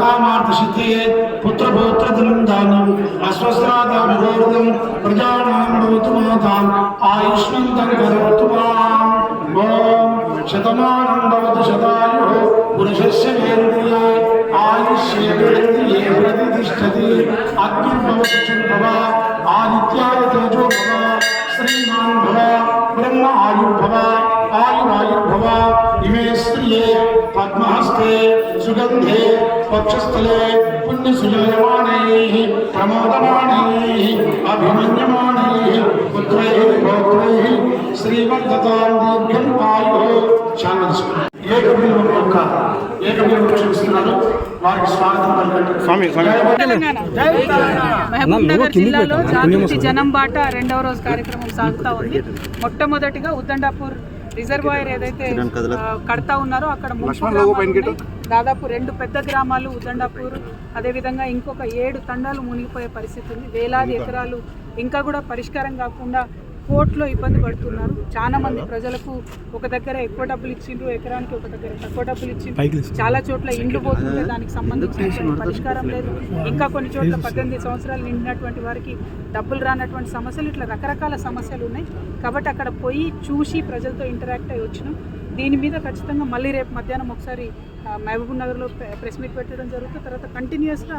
सर्वकामार्थसिद्धये पुत्रपौत्रधनं दानम् अस्वस्त्रादाभिवर्धं प्रजानां भवतु माताम् आयुष्मन्तं करोतु माम् ॐ शतमानं भवतु शतायुः पुरुषस्य वेन्द्रिये आयुष्येन्द्रिये प्रतिष्ठति अग्निर्भवतु चुम्भव आदित्याय तेजो भव श्रीमान् भव ब्रह्म आयुर्भव आयुरायुर्भव इमे स्त्रिये पद्महस्ते सुगन्धे पक्षस्थले पुण्यसुजायमानैः प्रमोदमानैः अभिमन्यमानैः पुत्रैः पौत्रैः श्रीवर्धतां दीर्घम् आयुः शान्तिः వారికి స్వాగతం మహబూబ్ నగర్ జిల్లాలో జాగృతి జనం బాట రెండవ రోజు కార్యక్రమం సాగుతూ ఉంది. మొట్టమొదటిగా ఉద్దండాపూర్ రిజర్వాయర్ ఏదైతే కడతా ఉన్నారో అక్కడ దాదాపు 2 పెద్ద గ్రామాలు ఉద్దండాపూర్, అదేవిధంగా ఇంకొక 7 తండాలు మునిగిపోయే పరిస్థితి ఉంది. వేలాది ఎకరాలు ఇంకా కూడా పరిష్కారం కాకుండా కోర్టులో ఇబ్బంది పడుతున్నారు. చాలా మంది ప్రజలకు ఒక దగ్గర ఎక్కువ డబ్బులు ఇచ్చిండ్రు, ఎకరానికి ఒక దగ్గర తక్కువ డబ్బులు ఇచ్చిండ్రు. చాలా చోట్ల ఇండ్లు పోతుంటే దానికి సంబంధించిన పరిష్కారం లేదు. ఇంకా కొన్ని చోట్ల 18 సంవత్సరాలు నిండినటువంటి వారికి డబ్బులు రానటువంటి సమస్యలు, ఇట్లా రకరకాల సమస్యలు ఉన్నాయి. కాబట్టి అక్కడ పోయి చూసి ప్రజలతో ఇంటరాక్ట్ అయ్యి వచ్చినాం. దీని మీద ఖచ్చితంగా మళ్ళీ రేపు మధ్యాహ్నం ఒకసారి మహబూబ్ నగర్లో ప్రెస్ మీట్ పెట్టడం జరుగుతుంది. తర్వాత కంటిన్యూస్గా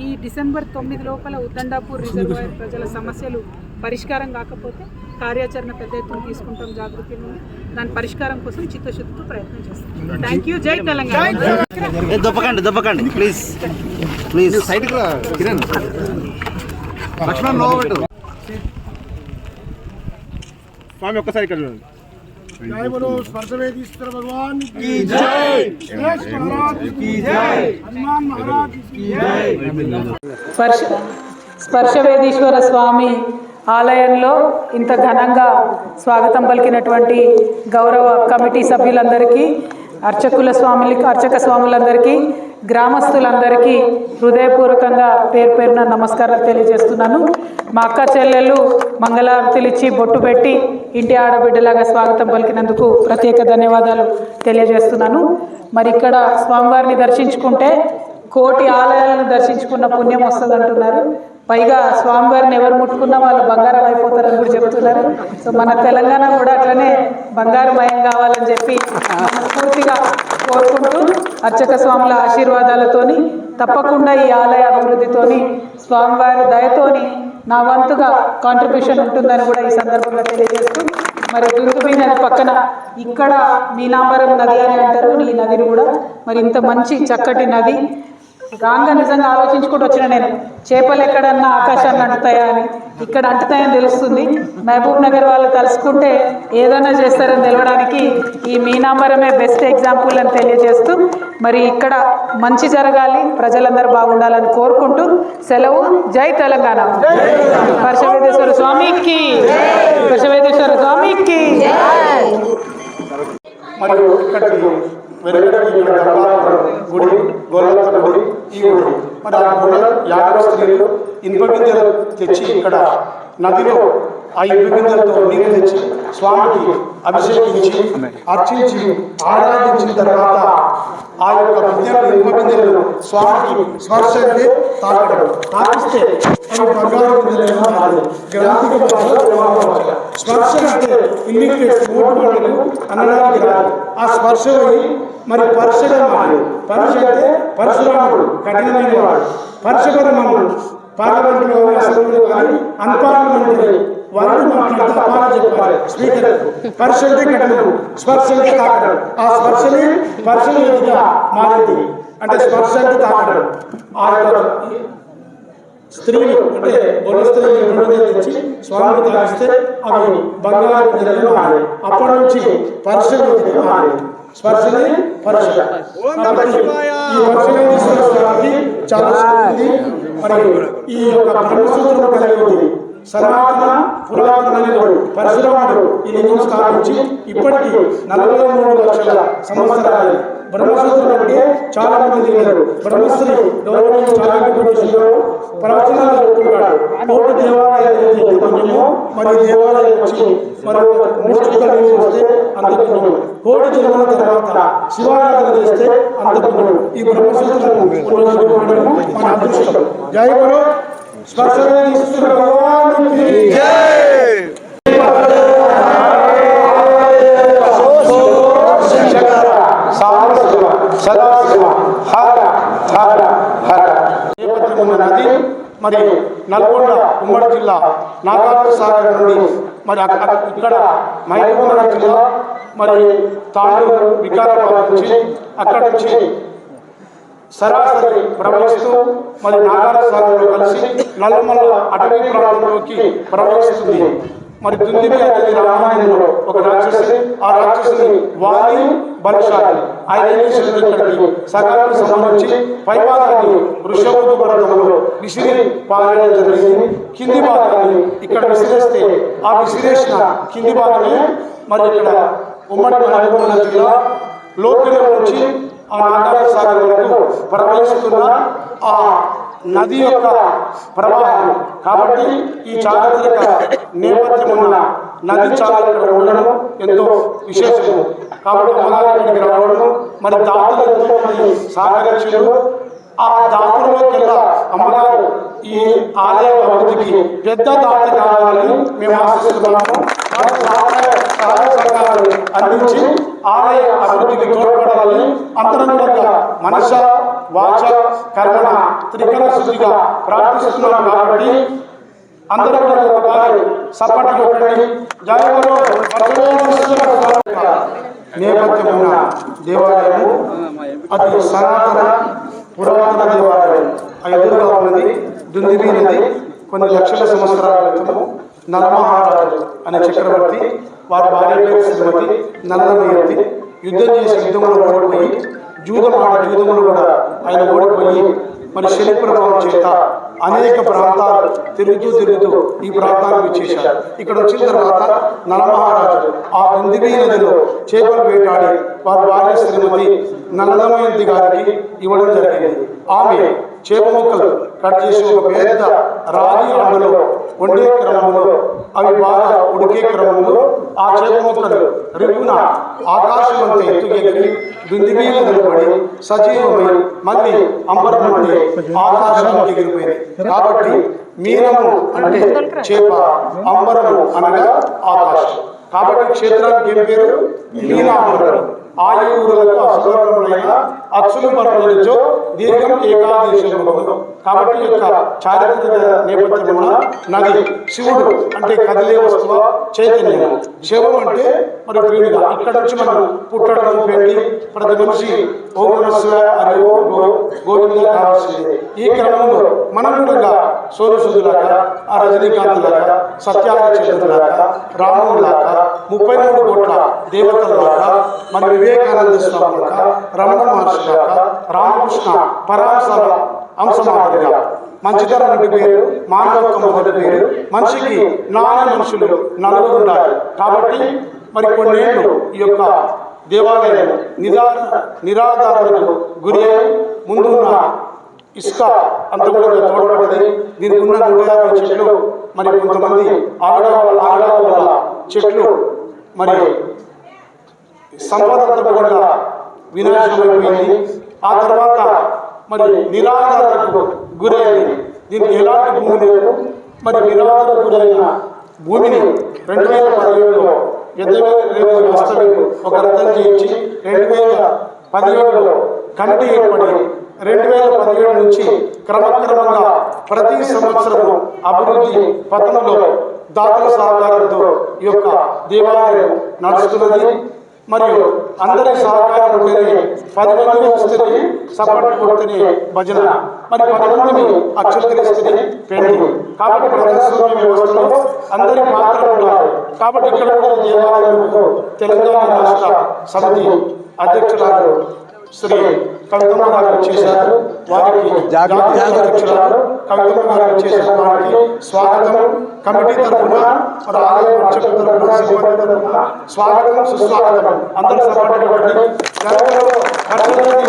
ఈ డిసెంబర్ 9 లోపల ఉద్దండాపూర్ రిజర్వాయర్ ప్రజల సమస్యలు పరిష్కారం కాకపోతే కార్యాచరణ పెద్ద ఎత్తున తీసుకుంటాం జాగృతి నుండి. దాని పరిష్కారం కోసం చిత్తశుద్ధితో ప్రయత్నం చేస్తాం. Thank you. జై తెలంగాణ. ప్లీజ్ ప్లీజ్ సైడ్కి రా కిరణ్. లక్ష్మణ్ లో పెట్టు స్వామి ఒక్కసారి ఇక్కడ చూడండి. जय बोलो स्पर्शवेदीश्वर भगवान की जय, श्रेष्ठ महाराज की जय, हनुमान महाराज की जय. స్పర్శవేదీశ్వర స్వామి ఆలయంలో ఇంత ఘనంగా స్వాగతం పలికినటువంటి గౌరవ కమిటీ సభ్యులందరికీ, అర్చక స్వాములందరికీ, గ్రామస్తులందరికీ హృదయపూర్వకంగా పేరు పేరున నమస్కారాలు తెలియజేస్తున్నాను. మా అక్క చెల్లెళ్ళు మంగళారతులు ఇచ్చి బొట్టు పెట్టి ఇంటి ఆడబిడ్డలాగా స్వాగతం పలికినందుకు ప్రత్యేక ధన్యవాదాలు తెలియజేస్తున్నాను. మరి ఇక్కడ స్వామివారిని దర్శించుకుంటే 1,000 ఆలయాలను దర్శించుకున్న పుణ్యం వస్తుంది అంటున్నారు. పైగా స్వామివారిని ఎవరు ముట్టుకున్నా వాళ్ళు బంగారం అయిపోతారని కూడా చెప్తున్నారు. సో మన తెలంగాణ కూడా అట్లనే బంగారుమయం కావాలని చెప్పి పూర్తిగా కోరుకుంటూ అర్చక స్వాముల ఆశీర్వాదాలతోని తప్పకుండా ఈ ఆలయ అభివృద్ధితోని స్వామివారి దయతోని నా వంతుగా కాంట్రిబ్యూషన్ ఉంటుందని కూడా ఈ సందర్భంగా తెలియజేస్తూ, మరి దుర్గబీ నది పక్కన ఇక్కడ మీనాంబరం నది అని అంటారు. ఈ నదిని కూడా మరి ఇంత మంచి చక్కటి నది రాంగా నిజంగా ఆలోచించుకుంటూ వచ్చిన నేను, చేపలు ఎక్కడన్నా ఆకాశాన్ని అంటుతాయా అని, ఇక్కడ అంటుతాయని తెలుస్తుంది. మహబూబ్ నగర్ వాళ్ళు తలుసుకుంటే ఏదైనా చేస్తారని తెలవడానికి ఈ మీనాంబరమే బెస్ట్ ఎగ్జాంపుల్ అని తెలియజేస్తూ, మరి ఇక్కడ మంచి జరగాలి, ప్రజలందరూ బాగుండాలని కోరుకుంటూ సెలవు. జై తెలంగాణ. పరశవేదేశ్వర స్వామికి, పరశవేదేశ్వర స్వామికి. మరియు ఇక్కడికి గుడి గోళ్ళ గుడి, ఈ గుడి మరి ఆ గుళ్ళ యాదవ స్త్రీలు ఇనుప బిందెలు తెచ్చి ఇక్కడ నదిలో ఆ ఇనుప బిందెలతో నీరు తెచ్చి స్వామికి అభిషేకించి అర్చించి ఆరాధించిన తర్వాత ఆ యొక్క ఇనుప బిందెలు స్వామికి స్పర్శ అంటే తాకడం, తాకిస్తే అవి బంగారు బిందెలు స్పర్శ అంటే ఇల్లికేట్ మూడు అనడానికి రాదు. ఆ స్పర్శ మరి పరశురాముడు, పరశు అంటే పరశురాముడు కఠినమైన వాడు, పరశురాముడు పార్లమెంట్లో అసెంబ్లీలో కానీ అన్పార్లమెంటరీ వాళ్ళు మాట్లాడితే అపార చెప్పాలి స్పీకర్. పరశు అంటే కఠినడు, స్పర్శ అంటే తాకడం. ఆ స్పర్శని పరశువేదిగా మారింది. అంటే స్పర్శ అంటే తాకడం. ఆ స్త్రీలు అంటే గొల్ల స్త్రీలు తెచ్చి స్వామికి తాగిస్తే అవి బంగారు బిందెలు మారాయి. అప్పటి నుంచి పరశువేదిగా మారింది. స్పర్శని పరశ. కాబట్టి ఈ పరశువేదీశ్వర స్వామికి చాలా శక్తి. మరి ఈ యొక్క బ్రహ్మసూత్రం కలిగి ఉంది. సనాతన పురాతన పరశురాముడు ఈ లింగం స్థాపించి ఇప్పటికీ 43 లక్షల సంవత్సరాలు బ్రహ్మసూత్రం అంటే చాలా మంది తెలియదు. బ్రహ్మశ్రీ గౌరవం చాలా ప్రవచనాలు చెప్పుకుంటాడు. కోటి దేవాలయాలు మరి దేవాలయం వచ్చి మరి వస్తే అంత పుణ్యం. కోటి జన్మల తర్వాత శివారాధన చేస్తే అంత పుణ్యం. ఈ బ్రహ్మసూత్రం మన అదృష్టం. జై గురు స్పర్శ భగవానికి నది మరి నల్గొండ ఉమ్మడి జిల్లా నాగార్జున సాగర్ నుండి మరి ఇక్కడ మహబూబ్నగర్ జిల్లా మరి తాండూరు వికారాబాద్ నుంచి అక్కడి నుంచి సరాసరి ప్రవహిస్తూ మరి నాగార్జున సాగర్లో కలిసి నల్లమల్ల అటవీ ప్రాంతంలోకి ప్రవహిస్తుంది. మరి దుందిబి అనేది రామాయణంలో ఒక రాక్షసి. ఆ రాక్షసుని వాలి బలశాలి ఆయన ఇక్కడికి సగానికి సంబంధించి పైభాగాన్ని వృషభ పర్వతంలో విసిరి పారడం జరిగింది. కింది భాగాన్ని ఇక్కడ విసిరేస్తే ఆ విసిరేసిన కింది భాగమే మరి ఇక్కడ ఉమ్మడి మహబూబ్నగర్ జిల్లా లోతుల నుంచి ఆ నాగార్జున సాగర్ వరకు ప్రవహిస్తున్న ఆ నది యొక్క ప్రవాహం. కాబట్టి ఈ చారిత్రక నేపథ్యం ఉన్న నది చాలా ఇక్కడ ఉండడం ఎంతో విశేషము. కాబట్టి అమ్మగారికి రావడం మరి దాతలు ఎంతో మంది సహకరించారు. ఆ దాతల్లోకెల్లా అమ్మగారు ఈ ఆలయ అభివృద్ధికి పెద్ద దాత కావాలని మేము ఆశిస్తున్నాము. అందించి ఆలయ అభివృద్ధికి తోడ్పడాలని అంతరంగంగా మనస వాచ కర్మణ త్రికరణ శుద్ధిగా ప్రార్థిస్తున్నాం. కాబట్టి అందరూ కూడా ఒకసారి సపటి కొట్టండి. నేపథ్యం ఉన్న దేవాలయము అది సనాతన పురాతన దేవాలయం. ఆ ఎదురుగా ఉన్నది దుందిబి నది. కొన్ని లక్షల సంవత్సరాల క్రితము నలమహారాజు అనే చక్రవర్తి వారి భార్య పేరు శ్రీమతి నల్లమయ్యతి యుద్ధం చేసి యుద్ధంలో ఓడిపోయి జూదంలో కూడా ఆయన ఓడిపోయి మరి శని ప్రభావం చేత అనేక ప్రాంతాలు తిరుగుతూ ఈ ప్రాంతానికి వచ్చేశారు. ఇక్కడ వచ్చిన తర్వాత నలమహారాజు ఆ దుందిబి నదిలో చేపలు వేటాడి వారి భార్య శ్రీమతి నల్లమయ్యతి గారికి ఇవ్వడం జరిగింది. ఆమె చేప ముక్కలు కట్ చేసి ఒక పెద్ద రాగి అండలో వండే క్రమంలో అవి బాగా ఉడికే క్రమంలో ఆ చేప ముక్కలు రిపున ఆకాశం అంతా ఎత్తుకెళ్ళి దుందిబి నదిలో పడి సజీవమై మళ్ళీ అంబరం అంటే ఆకాశానికి ఎగిరిపోయింది. కాబట్టి మీనము అంటే చేప, అంబరము అనగా ఆకాశం. కాబట్టి క్షేత్రానికి ఏం పేరు? మీనాంబరం. ఆయువులకు అసువర్ణములైన అక్షులు పర్వతో దీర్ఘం ఏకాదేశము. కాబట్టి యొక్క చారిత్రక నేపథ్యం ఉన్న నది. శివుడు అంటే కదిలే వస్తువ చైతన్యం. శివం అంటే మరి ప్రేమిగా. ఇక్కడ నుంచి మనం పుట్టడం పెండి ప్రతి మనిషి ఓం నమః హరి ఓం గోవింద కావాల్సింది. ఈ క్రమంలో మనం కూడా సోనుసులాగా ఆ రజనీకాంత్ లాగా సత్యాగ్రచంద్రులాగా రాములాగా 33 కోట్ల దేవతలాగా మన వివేకానంద స్వామి లాగా రమణ మహర్షి లాగా రామకృష్ణ పరాశర అంశమాదిరిగా మంచితనం అంటే పేరు, మానవత్వం మొదటి పేరు. మనిషికి నాలుగు మనుషులు నలుగురు ఉండాలి. కాబట్టి మరి కొన్నేళ్ళు ఈ యొక్క దేవాలయం నిరాధారణకు గురి అయి ముందున్న ఇసుక అంత కూడా తోడపడ్డది. దీనికి ఉన్న 150 చెట్లు మరి కొంతమంది ఆగడాల వల్ల చెట్లు మరి సంపదంతా కూడా వినాశనమైపోయింది. ఆ తర్వాత మరి నిరాధారణకు గురైంది. దీనికి ఎలాంటి భూమి లేదు. మరి నిరాధారణకు గురైన భూమిని 2017లో వాస్తవికు ఒక రథం చేయించి 2017లో కమిటీ ఏర్పడి 2017 నుంచి క్రమక్రమంగా ప్రతి సంవత్సరము అభివృద్ధి పథంలో దాతల సహకారంతో ఈ యొక్క దేవాలయం నడుస్తున్నది. మరియు అందరి సహకారం ఉంటేనే 10 మంది వస్తుంది, సపోర్ట్ కొడుతూనే భజన, మరి 10 మందిని అక్షతరిస్తేనే పెండి. కాబట్టి ప్రజాస్వామ్య వ్యవస్థలో అందరి పాత్ర ఉండాలి. కాబట్టి ఇక్కడ కూడా దేవాలయంలో తెలంగాణ రాష్ట్ర సమితి అధ్యక్షురాలు శ్రీ కవితమ్మ గారు వచ్చేశారు. వారికి అధ్యక్షురాలు కవితమ్మ గారు వచ్చేసిన వారికి స్వాగతం. కమిటీ తరఫున మరి ఆలయ అర్చకుల తరఫున సిబ్బంది తరఫున స్వాగతం, సుస్వాగతం. అందరూ సపోర్ట్ హర్షవర్ధన్